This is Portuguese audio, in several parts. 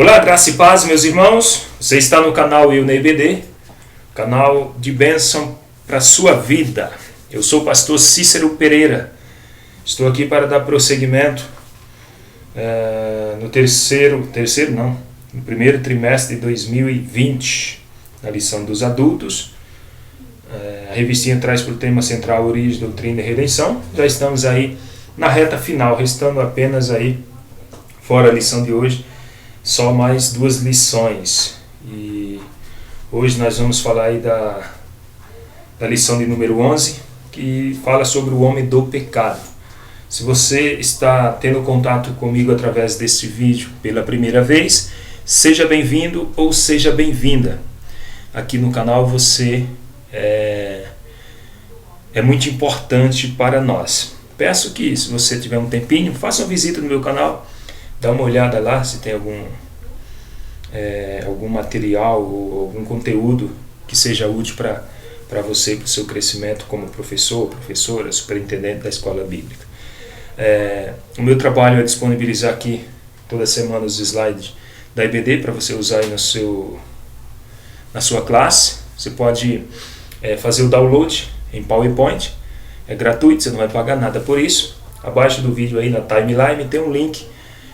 Olá, graça e paz, meus irmãos. Você está no canal Eu na EBD, canal de bênção para a sua vida. Eu sou o pastor Cícero Pereira. Estou aqui para dar prosseguimento no primeiro trimestre de 2020, na lição dos adultos. A revistinha traz por tema central Origem, Doutrina e Redenção. Já estamos aí na reta final, restando apenas aí, fora a lição de hoje, só mais 2 lições. E hoje nós vamos falar aí da lição de número 11, que fala sobre o homem do pecado. Se você está tendo contato comigo através deste vídeo pela primeira vez, seja bem-vindo ou seja bem-vinda. Aqui no canal você é muito importante para nós. Peço que, se você tiver um tempinho, faça uma visita no meu canal, dá uma olhada lá se tem algum material ou algum conteúdo que seja útil para você, para o seu crescimento como professor, professora, superintendente da escola bíblica. O meu trabalho é disponibilizar aqui toda semana os slides da EBD para você usar aí na sua classe. Você pode fazer o download em PowerPoint, é gratuito, você não vai pagar nada por isso. Abaixo do vídeo aí na timeline tem um link,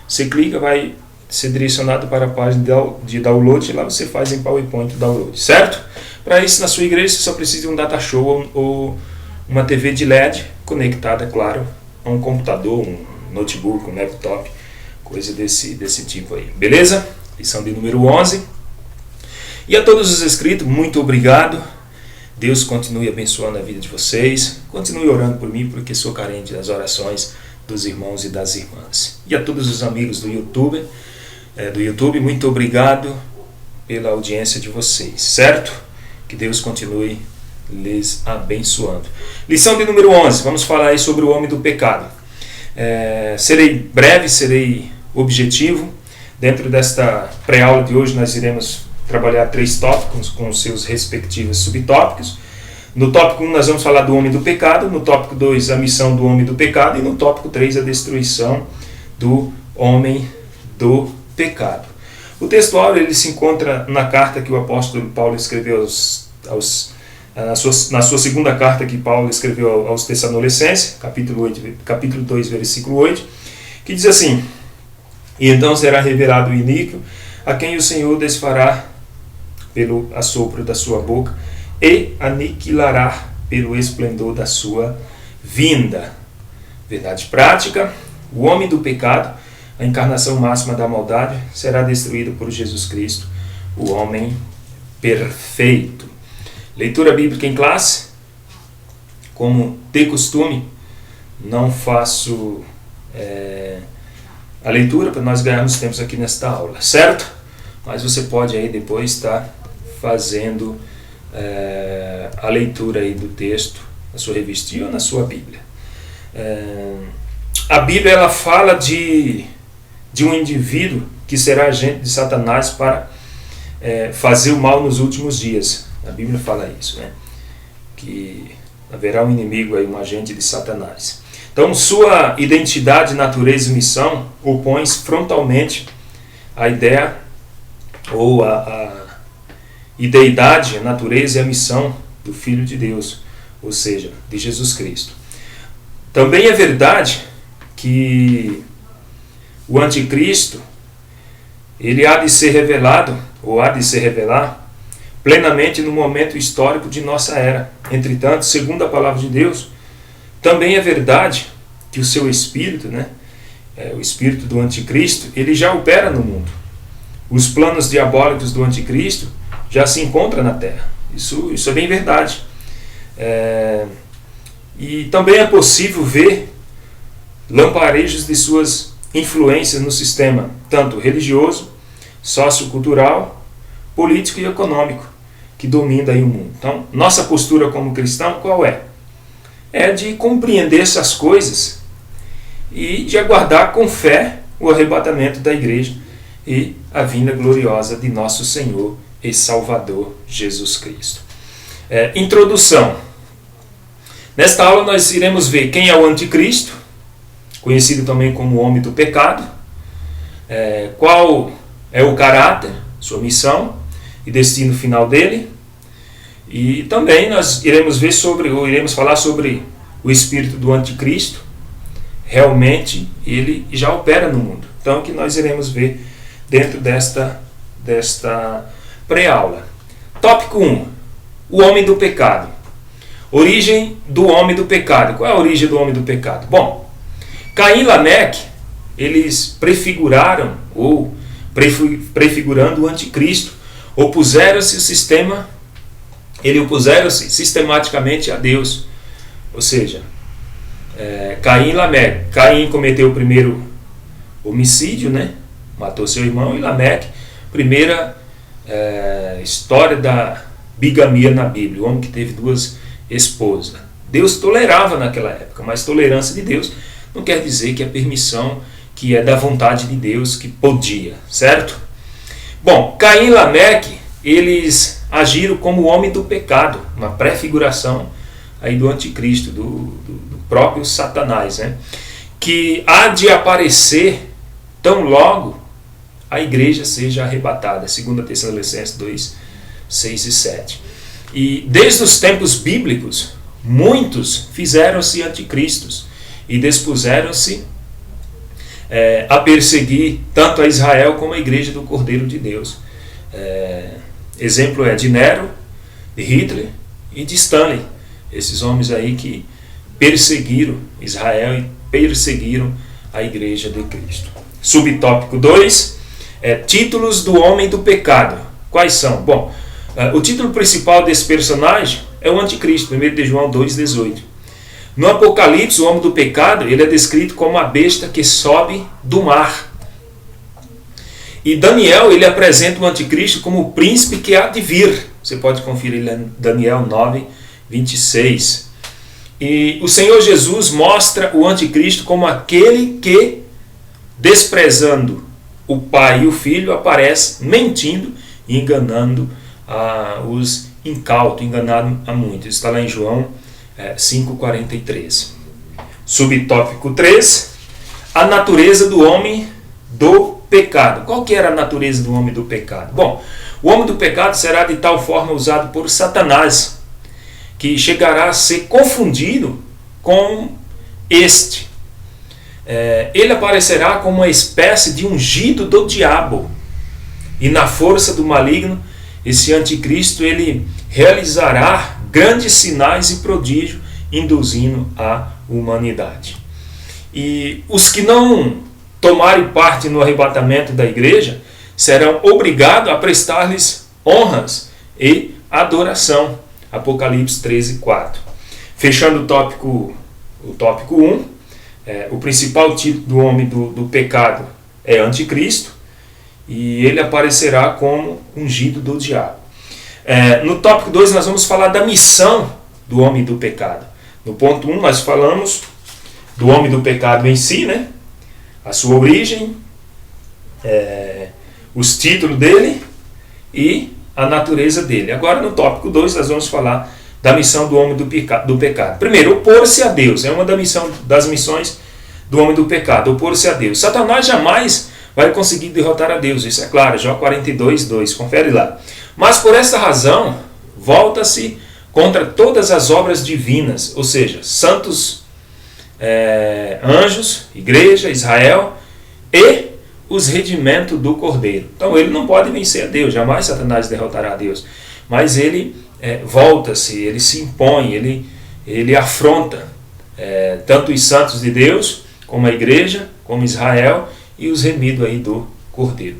você clica, vai ser direcionado para a página de download, e lá você faz em PowerPoint o download, certo? Para isso, na sua igreja você só precisa de um data show ou uma TV de LED conectada, claro, a um computador, um notebook, um laptop, coisa desse tipo aí, beleza? Lição de número 11. E a todos os inscritos, muito obrigado. Deus continue abençoando a vida de vocês. Continue orando por mim, porque sou carente das orações dos irmãos e das irmãs. E a todos os amigos do YouTube, muito obrigado pela audiência de vocês, certo? Que Deus continue lhes abençoando. Lição de número 11, vamos falar aí sobre o homem do pecado. Serei breve, serei objetivo. Dentro desta pré-aula de hoje nós iremos trabalhar 3 tópicos com seus respectivos subtópicos. No tópico 1 nós vamos falar do homem do pecado, no tópico 2 a missão do homem do pecado e no tópico 3 a destruição do homem do pecado. O texto áureo ele se encontra na carta que o apóstolo Paulo escreveu na sua segunda carta que Paulo escreveu aos Tessalonicenses, capítulo 2, versículo 8, que diz assim: E então será revelado o iníquo, a quem o Senhor desfará pelo assopro da sua boca e aniquilará pelo esplendor da sua vinda. Verdade prática: o homem do pecado, a encarnação máxima da maldade, será destruído por Jesus Cristo, o homem perfeito. Leitura bíblica em classe. Como de costume, não faço a leitura para nós ganharmos tempos aqui nesta aula, certo? Mas você pode aí depois estar fazendo a leitura aí do texto na sua revistinha ou na sua Bíblia. A Bíblia ela fala de um indivíduo que será agente de Satanás para fazer o mal nos últimos dias. A Bíblia fala isso, né? Que haverá um inimigo aí, um agente de Satanás. Então, sua identidade, natureza e missão opõem frontalmente a ideia ou a ideidade, a natureza e a missão do Filho de Deus, ou seja, de Jesus Cristo. Também é verdade que o anticristo ele há de ser revelado, ou há de se revelar, plenamente no momento histórico de nossa era. Entretanto, segundo a palavra de Deus, também é verdade que o seu espírito, o espírito do anticristo, ele já opera no mundo. Os planos diabólicos do anticristo já se encontram na terra. Isso é bem verdade. E também é possível ver lamparejos de suas influências no sistema, tanto religioso, sociocultural, político e econômico, que domina aí o mundo. Então, nossa postura como cristão qual é? É de compreender essas coisas e de aguardar com fé o arrebatamento da igreja e a vinda gloriosa de nosso Senhor e Salvador Jesus Cristo. Introdução. Nesta aula nós iremos ver quem é o anticristo, conhecido também como o homem do pecado, qual é o caráter, sua missão e destino final dele. E também nós iremos falar sobre o espírito do anticristo. Realmente ele já opera no mundo. Então, que nós iremos ver dentro desta pré-aula. Tópico 1. O homem do pecado. Origem do homem do pecado. Qual é a origem do homem do pecado? Bom, Caim e Lameque, eles prefiguraram, ou prefigurando o anticristo, opuseram-se sistematicamente a Deus. Ou seja, Caim e Lameque. Caim cometeu o primeiro homicídio, né? Matou seu irmão, e Lameque, primeira história da bigamia na Bíblia, o homem que teve 2 esposas. Deus tolerava naquela época, mas tolerância de Deus não quer dizer que é permissão, que é da vontade de Deus, que podia, certo? Bom, Caim e Lameque, eles agiram como o homem do pecado, uma prefiguração aí do anticristo, do próprio Satanás, né? Que há de aparecer tão logo a igreja seja arrebatada, 2 Tessalonicenses 2, 6 e 7. E desde os tempos bíblicos, muitos fizeram-se anticristos e dispuseram-se a perseguir tanto a Israel como a igreja do Cordeiro de Deus. Exemplo é de Nero, de Hitler e de Stanley, esses homens aí que perseguiram Israel e perseguiram a igreja de Cristo. Subtópico 2, títulos do homem do pecado. Quais são? Bom, o título principal desse personagem é o anticristo, 1 de João 2,18. No Apocalipse, o homem do pecado, ele é descrito como a besta que sobe do mar. E Daniel, ele apresenta o anticristo como o príncipe que há de vir. Você pode conferir lá em Daniel 9, 26. E o Senhor Jesus mostra o anticristo como aquele que, desprezando o pai e o filho, aparece mentindo e enganando os incautos, enganando a muitos. Está lá em João 5,43. Subtópico 3. A natureza do homem do pecado. Qual que era a natureza do homem do pecado? Bom, o homem do pecado será de tal forma usado por Satanás, que chegará a ser confundido com este. Ele aparecerá como uma espécie de ungido do diabo. E na força do maligno, esse anticristo, ele realizará grandes sinais e prodígios, induzindo a humanidade. E os que não tomarem parte no arrebatamento da igreja serão obrigados a prestar-lhes honras e adoração. Apocalipse 13, 4. Fechando o tópico 1, o principal título do homem do pecado é anticristo, e ele aparecerá como ungido do diabo. No tópico 2 nós vamos falar da missão do homem do pecado. No ponto 1 nós falamos do homem do pecado em si, né? A sua origem, os títulos dele e a natureza dele. Agora no tópico 2 nós vamos falar da missão do homem do pecado. Primeiro, opor-se a Deus. É uma das missões do homem do pecado, opor-se a Deus. Satanás jamais vai conseguir derrotar a Deus, isso é claro, Jó 42, 2, confere lá. Mas por essa razão, volta-se contra todas as obras divinas, ou seja, santos, anjos, igreja, Israel e os redimentos do Cordeiro. Então ele não pode vencer a Deus, jamais Satanás derrotará a Deus. Mas ele volta-se, ele se impõe, ele afronta tanto os santos de Deus, como a igreja, como Israel e os remidos aí do Cordeiro.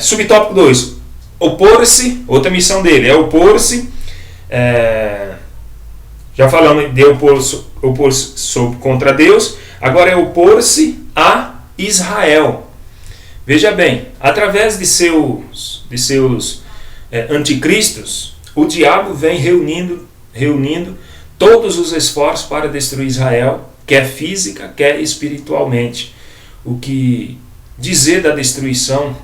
Subtópico 2. Opor-se, outra missão dele é opor-se. Já falamos de opor-se contra Deus, agora é opor-se a Israel. Veja bem, através de seus anticristos, o diabo vem reunindo todos os esforços para destruir Israel, quer física, quer espiritualmente. O que dizer da destruição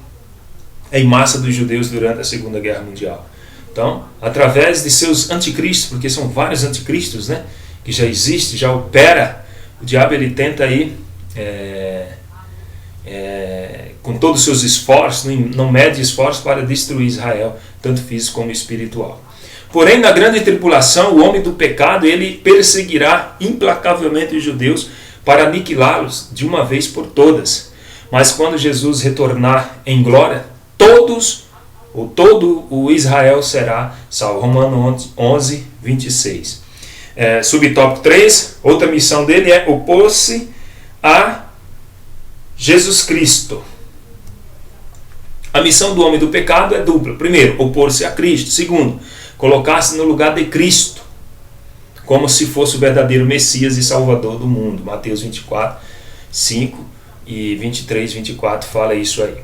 em massa dos judeus durante a Segunda Guerra Mundial. Então, através de seus anticristos, porque são vários anticristos, né, que já existe, já opera, o diabo ele tenta aí com todos os seus esforços, não mede esforços para destruir Israel, tanto físico como espiritual. Porém, na grande tribulação, o homem do pecado, ele perseguirá implacavelmente os judeus para aniquilá-los de uma vez por todas. Mas quando Jesus retornar em glória, todo o Israel será salvo. Romanos 11, 26. Subtópico 3, outra missão dele é opor-se a Jesus Cristo. A missão do homem do pecado é dupla. Primeiro, opor-se a Cristo. Segundo, colocar-se no lugar de Cristo, como se fosse o verdadeiro Messias e Salvador do mundo. Mateus 24, 5 e 23, 24 fala isso aí.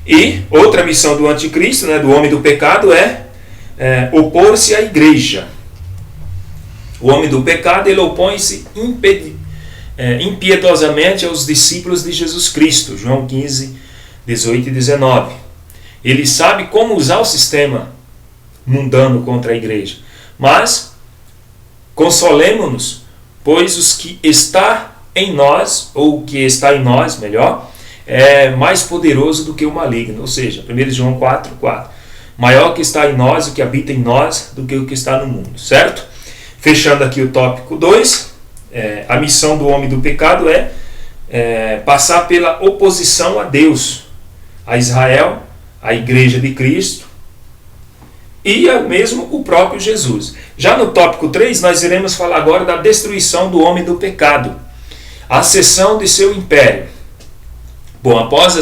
E outra missão do anticristo, né, do homem do pecado, é opor-se à igreja. O homem do pecado, ele opõe-se impiedosamente aos discípulos de Jesus Cristo. João 15, 18 e 19. Ele sabe como usar o sistema mundano contra a igreja. Mas consolemo-nos, pois os que está em nós, ou o que está em nós, melhor, é mais poderoso do que o maligno. Ou seja, 1 João 4, 4. Maior que está em nós, o que habita em nós, do que o que está no mundo. Certo? Fechando aqui o tópico 2, a missão do homem do pecado é passar pela oposição a Deus, a Israel, a igreja de Cristo e mesmo o próprio Jesus. Já no tópico 3, nós iremos falar agora da destruição do homem do pecado, a cessão de seu império. Bom, após a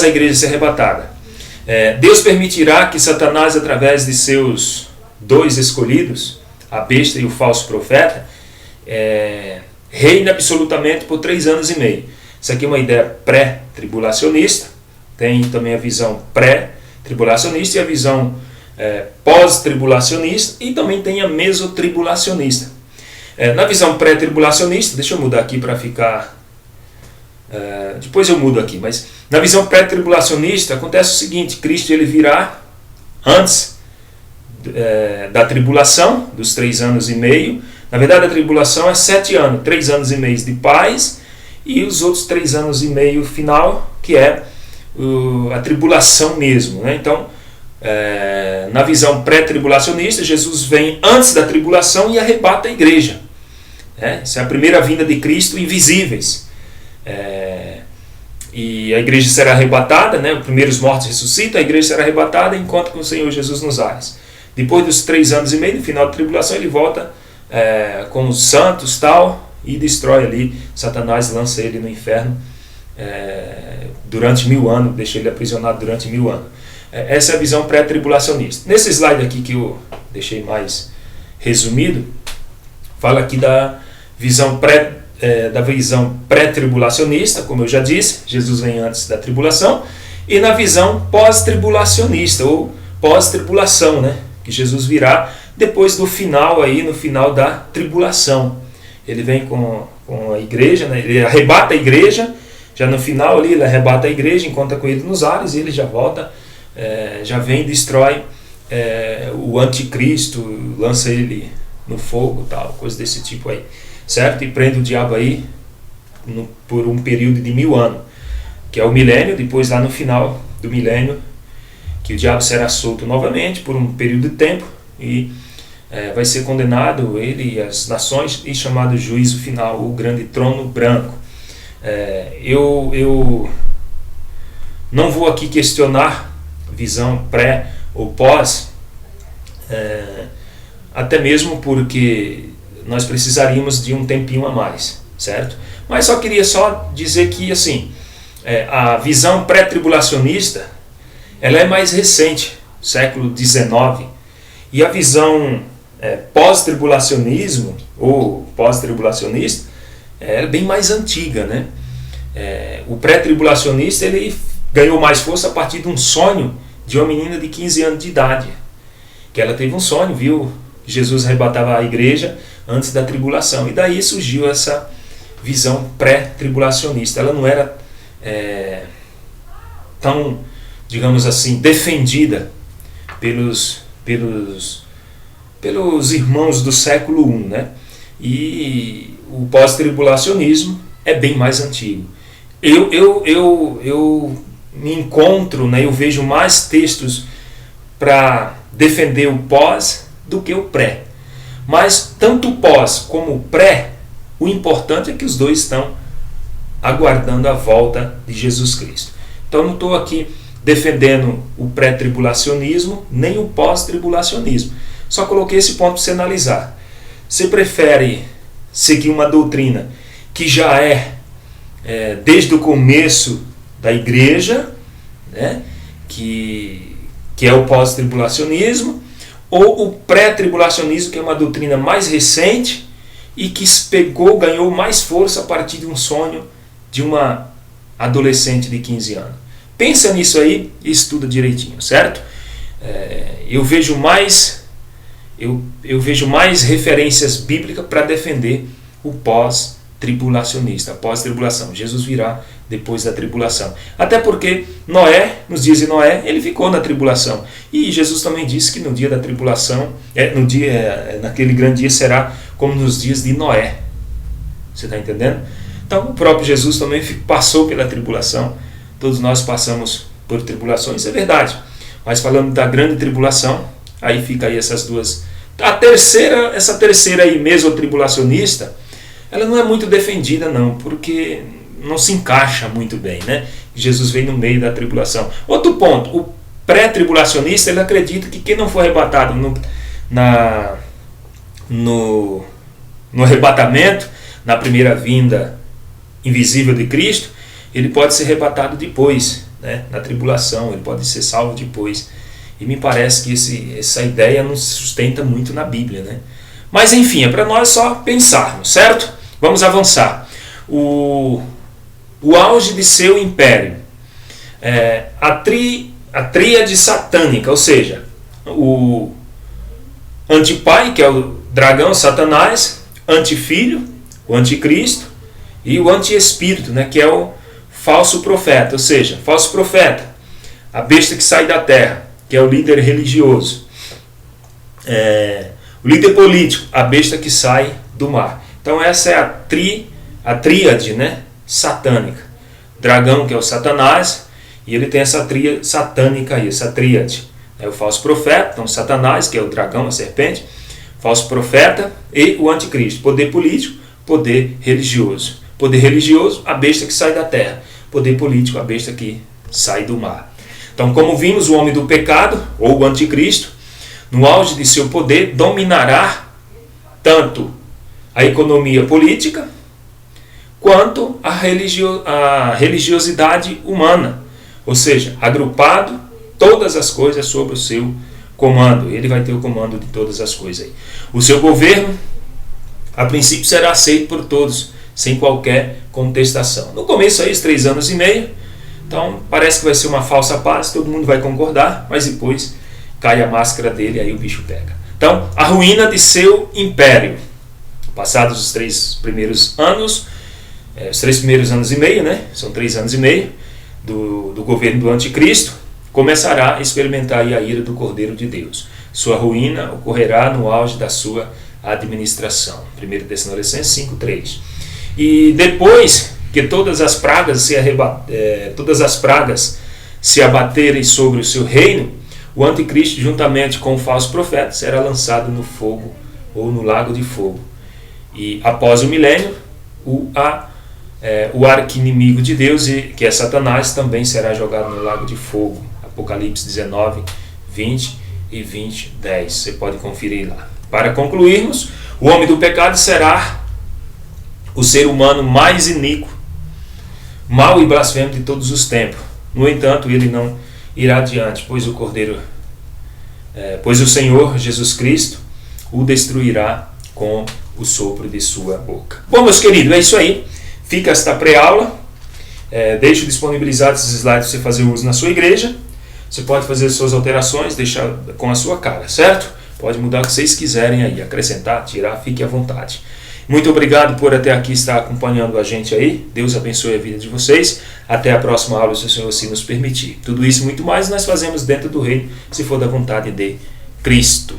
igreja ser arrebatada, Deus permitirá que Satanás, através de seus 2 escolhidos, a besta e o falso profeta, reine absolutamente por 3 anos e meio. Isso aqui é uma ideia pré-tribulacionista. Tem também a visão pré-tribulacionista e a visão pós-tribulacionista, e também tem a mesotribulacionista. Na visão pré-tribulacionista, deixa eu mudar aqui para ficar... depois eu mudo aqui, mas na visão pré-tribulacionista acontece o seguinte: Cristo ele virá antes da tribulação, dos 3 anos e meio. Na verdade, a tribulação é 7 anos, 3 anos e meio de paz, e os outros 3 anos e meio final, que é a tribulação mesmo, né? Então, na visão pré-tribulacionista, Jesus vem antes da tribulação e arrebata a igreja. Essa é a primeira vinda de Cristo invisíveis. E a igreja será arrebatada, né? Os primeiros mortos ressuscitam, a igreja será arrebatada e encontra com o Senhor Jesus nos ares. Depois dos 3 anos e meio, no final da tribulação, ele volta com os santos tal, e destrói ali. Satanás lança ele no inferno durante 1000 anos, deixa ele aprisionado durante 1000 anos. Essa é a visão pré-tribulacionista. Nesse slide aqui que eu deixei mais resumido, fala aqui da visão pré-tribulacionista, como eu já disse, Jesus vem antes da tribulação, e na visão pós-tribulacionista, ou pós-tribulação, né? Que Jesus virá depois do final, aí, no final da tribulação. Ele vem com a igreja, né? Ele arrebata a igreja, já no final ali ele arrebata a igreja, encontra com ele nos ares, e ele já volta, já vem e destrói o anticristo, lança ele no fogo, tal, coisa desse tipo aí, certo? E prende o diabo aí por um período de 1000 anos, que é o milênio. Depois lá no final do milênio, que o diabo será solto novamente por um período de tempo, e vai ser condenado ele e as nações, e chamado juízo final, o grande trono branco. Eu não vou aqui questionar visão pré ou pós, até mesmo porque nós precisaríamos de um tempinho a mais, certo? Mas só queria dizer que assim, a visão pré-tribulacionista ela é mais recente, século XIX, e a visão pós-tribulacionismo ou pós-tribulacionista é bem mais antiga, né? O pré-tribulacionista ele ganhou mais força a partir de um sonho de uma menina de 15 anos de idade, que ela teve um sonho, viu Jesus arrebatava a igreja antes da tribulação, e daí surgiu essa visão pré-tribulacionista. Ela não era tão, digamos assim, defendida pelos irmãos do século I, né? E o pós-tribulacionismo é bem mais antigo. eu me encontro, né, eu vejo mais textos para defender o pós do que o pré. Mas tanto o pós como o pré, o importante é que os dois estão aguardando a volta de Jesus Cristo. Então não estou aqui defendendo o pré-tribulacionismo nem o pós-tribulacionismo. Só coloquei esse ponto para você analisar. Você prefere seguir uma doutrina que já é desde o começo da igreja, né, que é o pós-tribulacionismo, ou o pré-tribulacionismo, que é uma doutrina mais recente e que ganhou mais força a partir de um sonho de uma adolescente de 15 anos. Pensa nisso aí e estuda direitinho, certo? Eu vejo mais referências bíblicas para defender o pós-tribulacionista, a pós-tribulação. Jesus virá depois da tribulação. Até porque Noé, nos dias de Noé, ele ficou na tribulação. E Jesus também disse que no dia da tribulação, naquele grande dia será como nos dias de Noé. Você está entendendo? Então o próprio Jesus também passou pela tribulação. Todos nós passamos por tribulações, é verdade. Mas falando da grande tribulação, aí fica aí essas duas. Essa terceira aí, mesotribulacionista, ela não é muito defendida não, porque não se encaixa muito bem, né? Jesus veio no meio da tribulação. Outro ponto, o pré-tribulacionista, ele acredita que quem não for arrebatado no arrebatamento, na primeira vinda invisível de Cristo, ele pode ser arrebatado depois, né? Na tribulação, ele pode ser salvo depois. E me parece que essa ideia não se sustenta muito na Bíblia, né? Mas enfim, é para nós só pensarmos, certo? Vamos avançar. O auge de seu império, a tríade satânica, ou seja, o antipai, que é o dragão, Satanás, antifilho, o anticristo, e o antiespírito, né, que é o falso profeta, ou seja, falso profeta, a besta que sai da terra, que é o líder religioso, o líder político, a besta que sai do mar. Então essa é a tríade, né, satânica. Dragão, que é o Satanás, e ele tem essa tríade satânica aí, essa tríade. É o falso profeta, então Satanás, que é o dragão, a serpente, falso profeta e o anticristo. Poder político, poder religioso. Poder religioso, a besta que sai da terra. Poder político, a besta que sai do mar. Então, como vimos, o homem do pecado, ou o anticristo, no auge de seu poder, dominará tanto a economia política quanto a religiosidade humana. Ou seja, agrupado todas as coisas sob o seu comando. Ele vai ter o comando de todas as coisas aí. O seu governo, a princípio, será aceito por todos, sem qualquer contestação. No começo, aí, os 3 anos e meio, então parece que vai ser uma falsa paz, todo mundo vai concordar, mas depois cai a máscara dele e aí o bicho pega. Então, a ruína de seu império. Passados os 3 primeiros anos, os 3 primeiros anos e meio, né? São 3 anos e meio do governo do anticristo, começará a experimentar a ira do Cordeiro de Deus. Sua ruína ocorrerá no auge da sua administração. 1 Tessalonicenses 5:3. E depois que todas as pragas se abaterem sobre o seu reino, o anticristo, juntamente com o falso profeta, será lançado no fogo ou no lago de fogo. E após o milênio, o arqui-inimigo de Deus, que é Satanás, também será jogado no lago de fogo. Apocalipse 19, 20 e 20, 10. Você pode conferir lá. Para concluirmos, o homem do pecado será o ser humano mais iníquo, mau e blasfemo de todos os tempos. No entanto, ele não irá adiante, pois o Senhor Jesus Cristo o destruirá com o sopro de sua boca. Bom, meus queridos, é isso aí. Fica esta pré-aula. Deixo disponibilizado esses slides para você fazer uso na sua igreja. Você pode fazer suas alterações, deixar com a sua cara, certo? Pode mudar o que vocês quiserem aí, acrescentar, tirar, fique à vontade. Muito obrigado por até aqui estar acompanhando a gente aí. Deus abençoe a vida de vocês. Até a próxima aula, se o Senhor assim nos permitir. Tudo isso e muito mais nós fazemos dentro do reino, se for da vontade de Cristo.